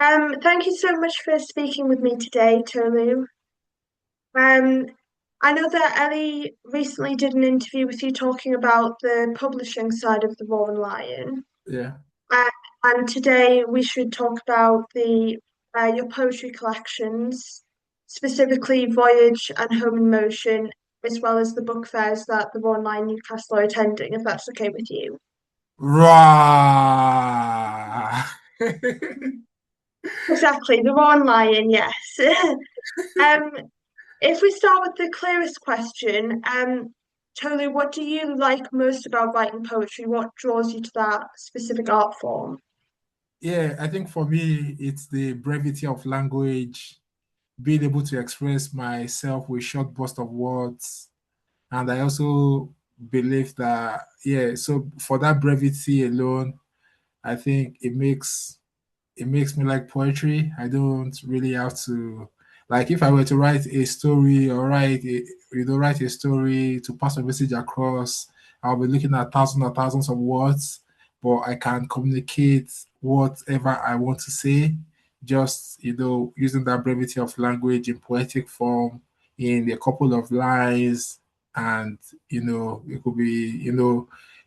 Thank you so much for speaking with me today, Tolu. Um, I know that Ellie recently did an interview with you talking about the publishing side of the Roaring Lion, Yeah. uh, and today we should talk about the your poetry collections, specifically Voyage and Home in Motion, as well as the book fairs that the Roaring Lion Newcastle are attending, if that's okay with you. Rah! Exactly, the Roaring Lion, yes. Um, If we start with the clearest question, Tolu, what do you like most about writing poetry? What draws you to that specific art form? Yeah, I think for me, it's the brevity of language, being able to express myself with short bursts of words. And I also believe that, yeah, so for that brevity alone, I think it makes me like poetry. I don't really have to like if I were to write a story or write a story to pass a message across, I'll be looking at thousands and thousands of words, but I can communicate whatever I want to say, just using that brevity of language in poetic form in a couple of lines, and it could be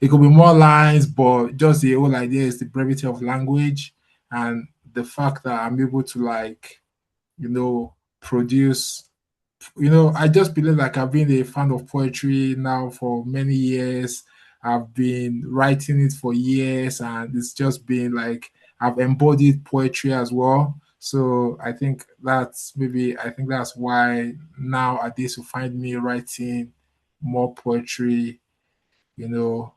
more lines, but just the whole idea is the brevity of language and the fact that I'm able to produce. I just believe like I've been a fan of poetry now for many years. I've been writing it for years, and it's just been like I've embodied poetry as well. So I think that's why nowadays you find me writing more poetry, you know,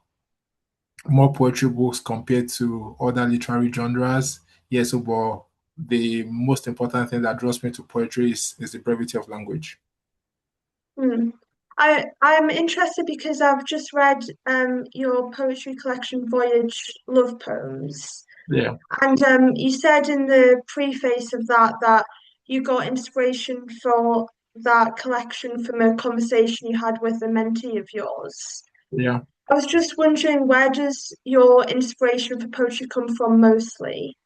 more poetry books compared to other literary genres. Yes, but the most important thing that draws me to poetry is the brevity of language. Hmm. I'm interested because I've just read your poetry collection Voyage Love Poems, Yeah. and you said in the preface of that you got inspiration for that collection from a conversation you had with a mentee of yours. Yeah. I was just wondering, where does your inspiration for poetry come from mostly?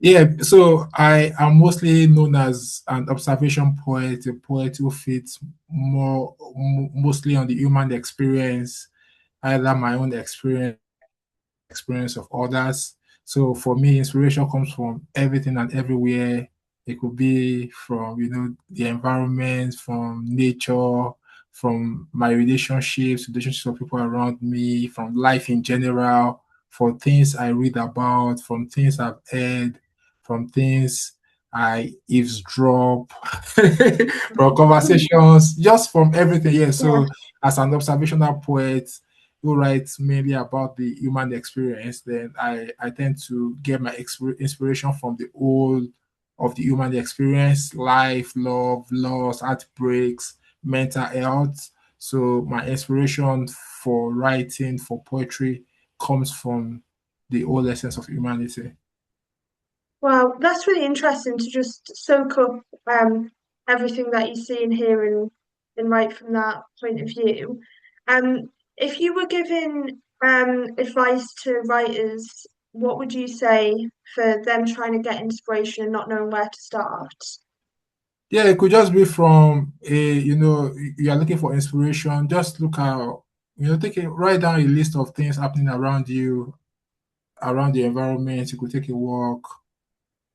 Yeah, so I am mostly known as an observation poet, a poet who fits mostly on the human experience, either my own experience of others. So for me, inspiration comes from everything and everywhere. It could be from, the environment, from nature, from my relationships of people around me, from life in general, for things I read about, from things I've heard, from things I eavesdrop, from conversations, just from everything. Yeah. Yeah. So as an observational poet, who writes mainly about the human experience, then I tend to get my inspiration from the whole of the human experience, life, love, loss, heartbreaks, mental health. So my inspiration for writing, for poetry, comes from the whole essence of humanity. Wow, that's really interesting to just soak up everything that you see and hear and write from that point of view. If you were giving advice to writers, what would you say for them trying to get inspiration and not knowing where to start? Yeah, it could just be from you are looking for inspiration. Just look out, write down a list of things happening around you, around the environment. You could take a walk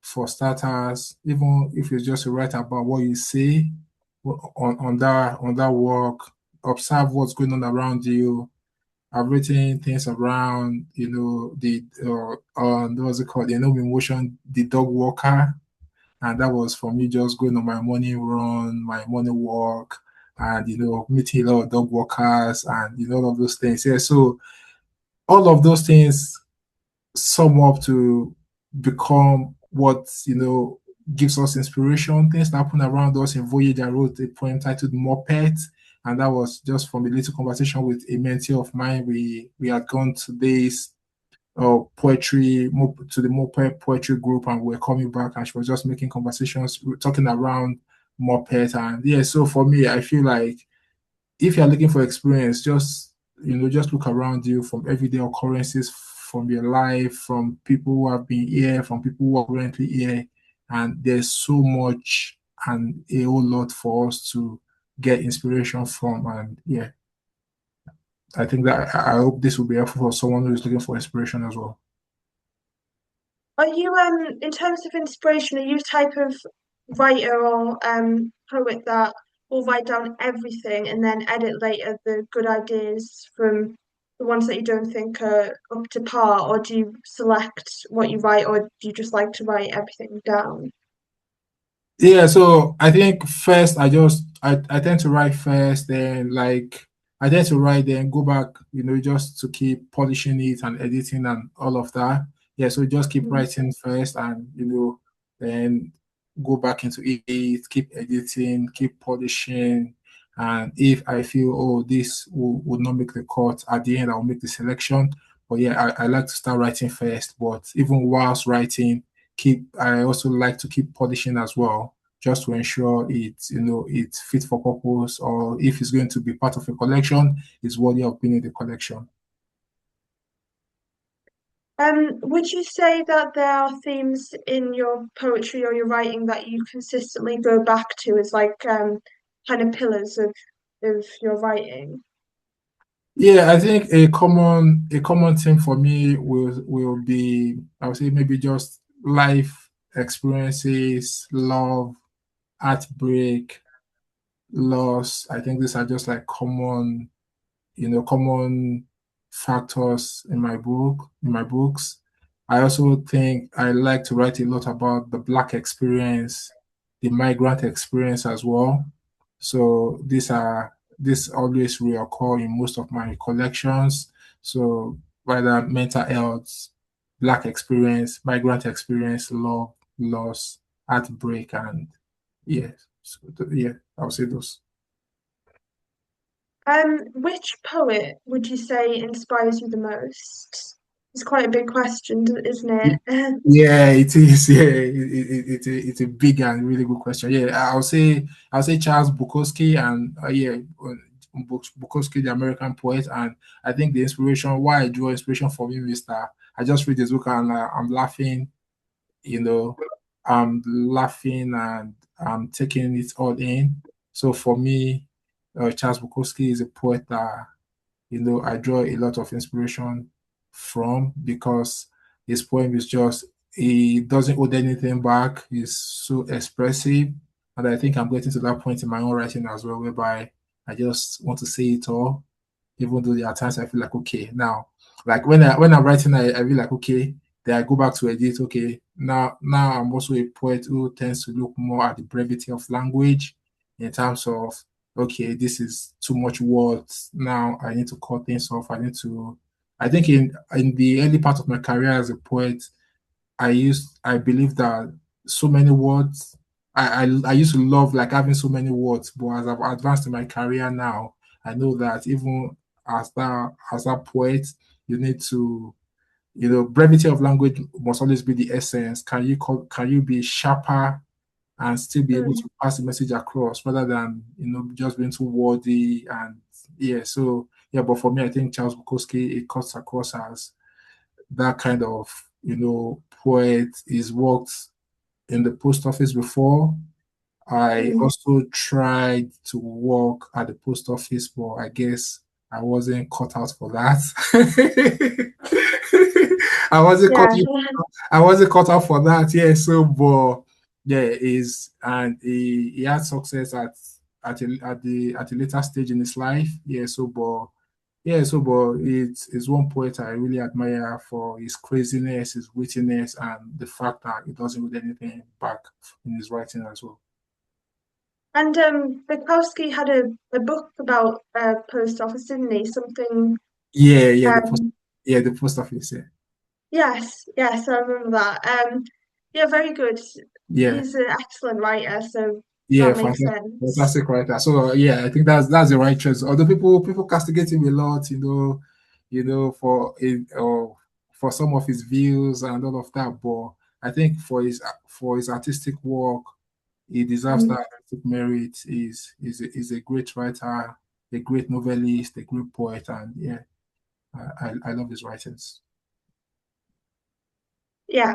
for starters, even if it's just to write about what you see on that walk. Observe what's going on around you. I've written things around, the what's it called? Emotion, the dog walker, and that was for me just going on my morning run, my morning walk, and meeting a lot of dog walkers and all of those things. Yeah, so all of those things sum up to become what gives us inspiration. Things that happen around us. In Voyage, I wrote a poem titled Moped, and that was just from a little conversation with a mentee of mine. We had gone to this to the Moped poetry group, and we are coming back, and she was just making conversations, we were talking around Moped, and yeah. So for me, I feel like if you're looking for experience, just look around you from everyday occurrences, from your life, from people who have been here, from people who are currently here, and there's so much and a whole lot for us to get inspiration from. And yeah, I think that I hope this will be helpful for someone who is looking for inspiration as well. Are you in terms of inspiration, are you a type of writer or poet that will write down everything and then edit later the good ideas from the ones that you don't think are up to par, or do you select what you write, or do you just like to write everything down? Yeah, so I think first I tend to write first, then like I tend to write, then go back, just to keep polishing it and editing and all of that. Yeah, so just keep Mm. writing first and then go back into it, keep editing, keep polishing. And if I feel, oh, this will not make the cut at the end, I'll make the selection. But yeah, I like to start writing first. But even whilst writing, I also like to keep polishing as well, just to ensure it's fit for purpose, or if it's going to be part of a collection, it's worthy of being in the collection. Would you say that there are themes in your poetry or your writing that you consistently go back to as like kind of pillars of your writing? Yeah, I think a common thing for me will be, I would say, maybe just life experiences, love, heartbreak, loss. I think these are just like common factors in my books. I also think I like to write a lot about the Black experience, the migrant experience as well. So this always reoccur in most of my collections. So whether mental health, Black experience, migrant experience, love, loss, heartbreak, and yeah, yeah, I would say those. Which poet would you say inspires you the most? It's quite a big question, isn't it? Yeah, it is. Yeah, it's a big and really good question. Yeah, I'll say Charles Bukowski, and yeah, Bukowski, the American poet, and I think the inspiration why I draw inspiration from him is that I just read his book and I'm laughing, you know, I'm laughing and I'm taking it all in. So for me, Charles Bukowski is a poet that I draw a lot of inspiration from because his poem is just, he doesn't hold anything back. He's so expressive. And I think I'm getting to that point in my own writing as well, whereby I just want to say it all, even though there are times I feel like, okay, now, like when I'm writing, I feel like, okay, then I go back to edit, okay, now I'm also a poet who tends to look more at the brevity of language in terms of, okay, this is too much words. Now I need to cut things off. I think in the early part of my career as a poet, I believe that so many words, I used to love like having so many words, but as I've advanced in my career now, I know that even as that poet, you need to, brevity of language must always be the essence. Can you be sharper and still be able Mm. to pass the message across rather than just being too wordy? And yeah, so yeah, but for me, I think Charles Bukowski, it cuts across as that kind of poet. He's worked in the post office before. I Mm. also tried to work at the post office, but I guess I wasn't cut out for that. I wasn't cut Yeah. I wasn't cut out for that. Yeah, so but yeah, is and he had success at a later stage in his life. Yeah, so but it's one poet I really admire for his craziness, his wittiness, and the fact that he doesn't hold anything back in his writing as well. And Bukowski had a book about post office, didn't he? Something. Yeah, yeah, Um, the post office. Yeah, yes, yes, I remember that. Yeah, very good. yeah. He's an excellent writer, so Yeah, that makes fantastic, sense. fantastic writer. So yeah, I think that's the right choice. Although people castigate him a lot, for it or for some of his views and all of that. But I think for his artistic work, he deserves that Mm. artistic merit. Is a great writer, a great novelist, a great poet, and yeah, I love his writings. Yeah.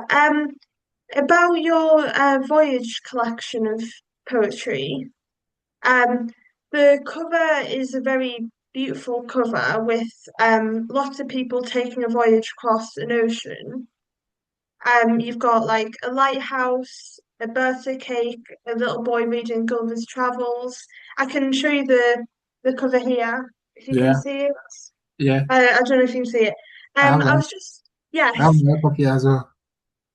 About your Voyage collection of poetry. Um, the cover is a very beautiful cover with lots of people taking a voyage across an ocean. You've got like a lighthouse, a birthday cake, a little boy reading Gulliver's Travels. I can show you the cover here if you can Yeah, see it. yeah. I don't know if you can see it. I have I one. was just I have yes, my copy as well.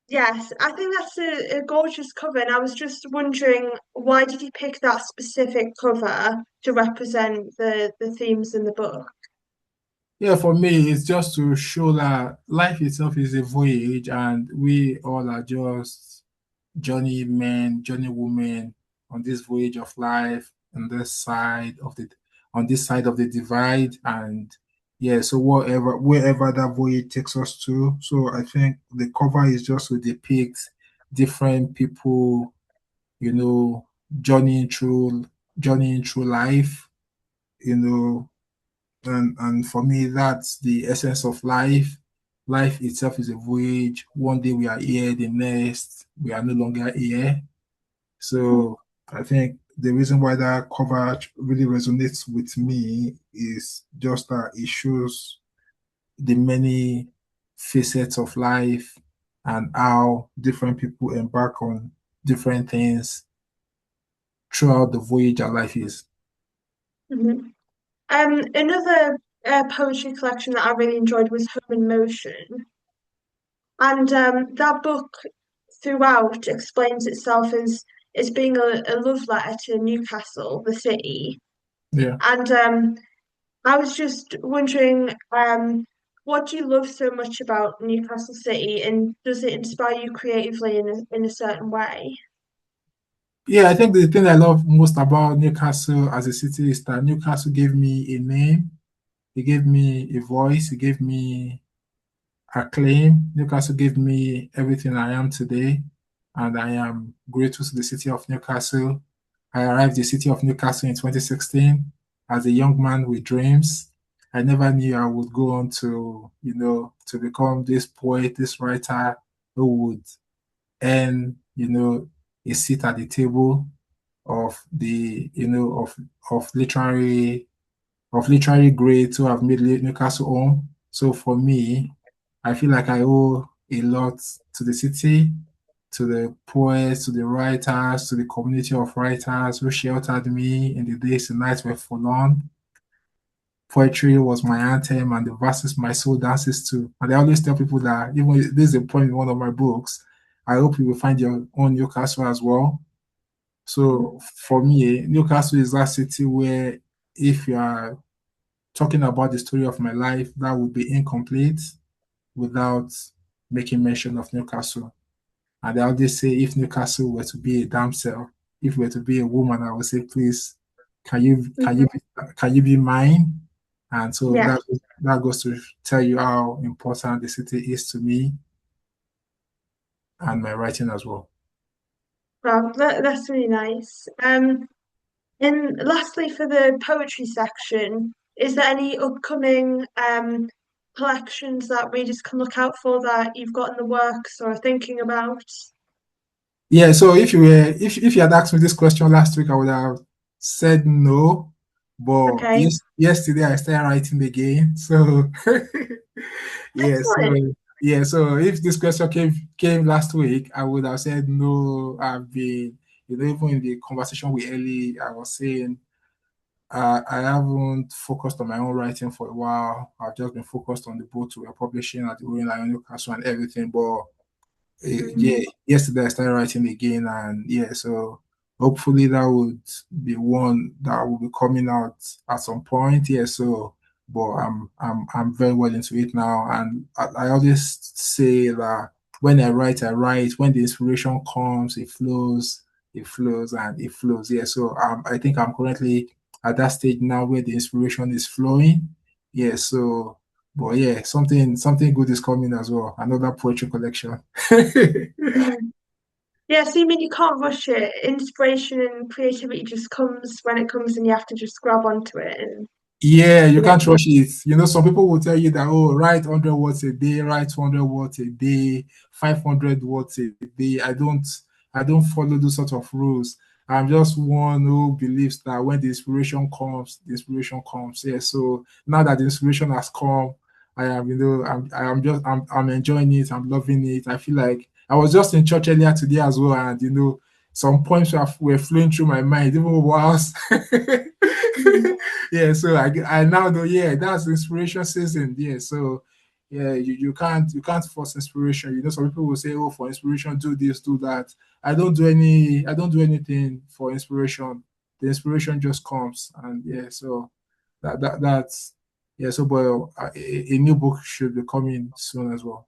yes. I think that's a gorgeous cover, and I was just wondering why did you pick that specific cover to represent the themes in the book? Yeah, for me, it's just to show that life itself is a voyage, and we all are just journey men, journey women on this voyage of life on this side of the divide. And yeah, so wherever that voyage takes us to. So I think the cover is just to depict different people, you know, journeying through journeying through life, you know, and for me that's the essence of life. Life itself is a voyage. One day we are here, the next we are no longer here. So I think the reason why that cover really resonates with me is just that it shows the many facets of life and how different people embark on different things throughout the voyage our life is. Mhm. Another poetry collection that I really enjoyed was Home in Motion, and that book throughout explains itself as being a love letter to Newcastle, the city. Yeah. And I was just wondering, what do you love so much about Newcastle City, and does it inspire you creatively in a certain way? Yeah, I think the thing I love most about Newcastle as a city is that Newcastle gave me a name, it gave me a voice, it gave me acclaim. Newcastle gave me everything I am today, and I am grateful to the city of Newcastle. I arrived the city of Newcastle in 2016 as a young man with dreams. I never knew I would go on to, to become this poet, this writer who would earn, a seat at the table of the, of literary greats who have made Newcastle home. So for me, I feel like I owe a lot to the city, to the poets, to the writers, to the community of writers who sheltered me in the days and nights were forlorn. Poetry was my anthem and the verses my soul dances to. And I always tell people that even this is a point in one of my books. I hope you will find your own Newcastle as well. So for me, Newcastle is that city where if you are talking about the story of my life, that would be incomplete without making mention of Newcastle. And I always say, if Newcastle were to be a damsel, if were to be a woman, I would say, please, can you can you Mhm. be, can you be mine? And so Yeah, that goes to tell you how important the city is to me and my writing as well. well, that's really nice. And lastly, for the poetry section, is there any upcoming collections that readers can look out for that you've got in the works or are thinking about? Yeah, so if you had asked me this question last week, I would have said no. But Okay, yesterday I started writing again. So yeah, excellent. so if this question came last week, I would have said no. I've been, even in the conversation with Ellie, I was saying I haven't focused on my own writing for a while. I've just been focused on the books we're publishing at the Roaring Lion Newcastle and everything. But Mhm. yeah, yesterday I started writing again, and yeah, so hopefully that would be one that will be coming out at some point. Yeah, so but I'm very well into it now, and I always say that when I write. When the inspiration comes, it flows, and it flows. Yeah, so I think I'm currently at that stage now where the inspiration is flowing. Yeah, so but yeah, something good is coming as well. Another poetry collection. Mhm. Yeah, so you mean you can't rush it. Inspiration and creativity just comes when it comes and you have to just grab onto it and Yeah, you You know? can't rush it. Some people will tell you that, oh, write 100 words a day, write 200 words a day, 500 words a day. I don't follow those sort of rules. I'm just one who believes that when the inspiration comes, the inspiration comes. Yeah. So now that the inspiration has come, I am, I'm enjoying it. I'm loving it. I feel like I was just in church earlier today as well, and some points were flowing through my mind, even whilst Mhm. yeah, so I now know, yeah, that's inspiration season. Yeah, so yeah, you can't force inspiration. Some people will say, oh, for inspiration, do this, do that. I don't do anything for inspiration. The inspiration just comes, and yeah, so that's yeah. So, but a new book should be coming soon as well.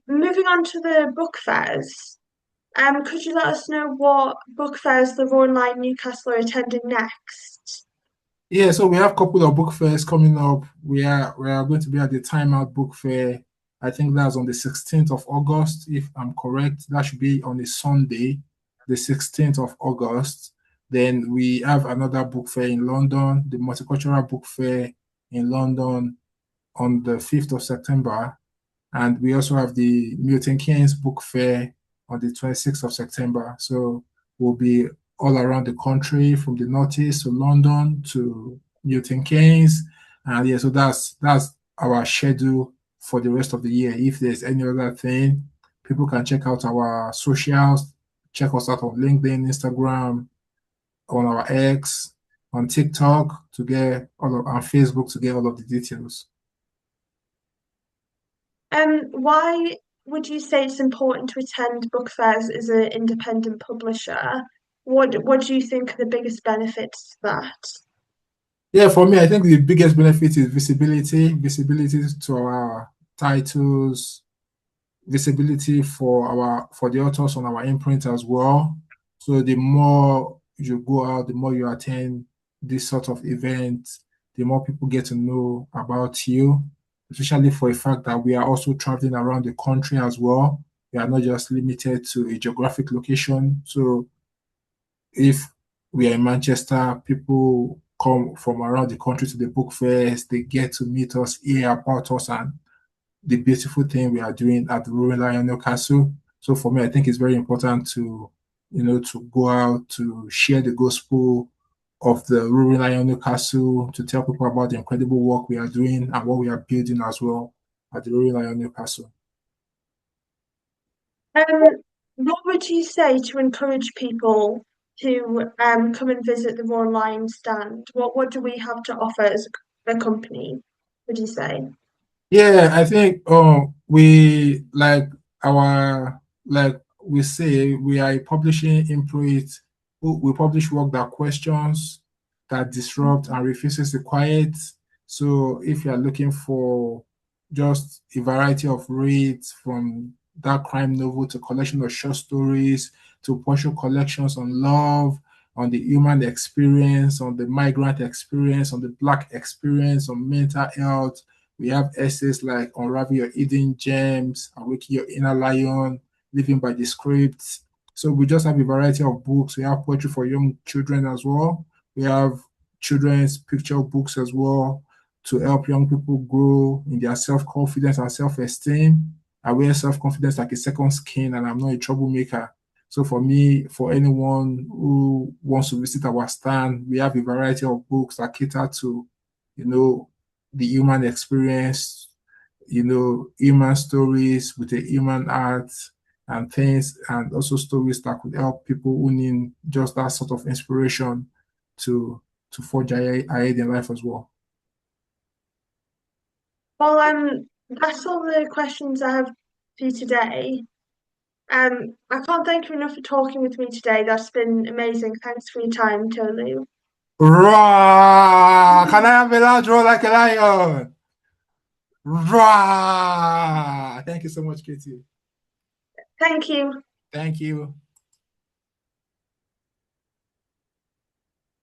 Moving on to the book fairs. Could you let us know what book fairs the Roaring Lion Newcastle are attending next? Yeah, so we have a couple of book fairs coming up. We are going to be at the Time Out Book Fair. I think that's on the 16th of August, if I'm correct. That should be on a Sunday, the 16th of August. Then we have another book fair in London, the Multicultural Book Fair in London on the 5th of September. And we also have the Milton Keynes Book Fair on the 26th of September. So we'll be all around the country from the Northeast to London to Milton Keynes. And yeah, so that's our schedule for the rest of the year. If there's any other thing, people can check out our socials, check us out on LinkedIn, Instagram, on our X, on TikTok to get on Facebook to get all of the details. Why would you say it's important to attend book fairs as an independent publisher? What do you think are the biggest benefits to that? Yeah, for me, I think the biggest benefit is visibility to our titles, visibility for the authors on our imprint as well. So the more you go out, the more you attend this sort of event, the more people get to know about you, especially for a fact that we are also traveling around the country as well. We are not just limited to a geographic location. So if we are in Manchester, people come from around the country to the book fairs, they get to meet us, hear about us, and the beautiful thing we are doing at the Roaring Lion Newcastle. So for me, I think it's very important to go out to share the gospel of the Roaring Lion Newcastle, to tell people about the incredible work we are doing and what we are building as well at the Roaring Lion Newcastle. What would you say to encourage people to come and visit the Royal Lion stand? What do we have to offer as a company, would you say? Yeah, I think we like our like we say we are a publishing imprint. We publish work that questions, that disrupt and refuses the quiet. So if you are looking for just a variety of reads from dark crime novel to collection of short stories to partial collections on love, on the human experience, on the migrant experience, on the Black experience, on mental health, we have essays like Unravel Your Hidden Gems, Awaken Your Inner Lion, Living by the Scripts. So we just have a variety of books. We have poetry for young children as well. We have children's picture books as well to help young people grow in their self-confidence and self-esteem. I wear self-confidence like a second skin and I'm not a troublemaker. So for me, for anyone who wants to visit our stand, we have a variety of books that cater to, you know, the human experience, human stories with a human art and things, and also stories that could help people who need just that sort of inspiration to forge ahead in life as well. Well, that's all the questions I have for you today. I can't thank you enough for talking with me today. That's been amazing. Thanks for your time, Tolu. Roar! Can I have a loud roar like a lion? Roar! Thank you so much, Katie. Thank you. Thank you.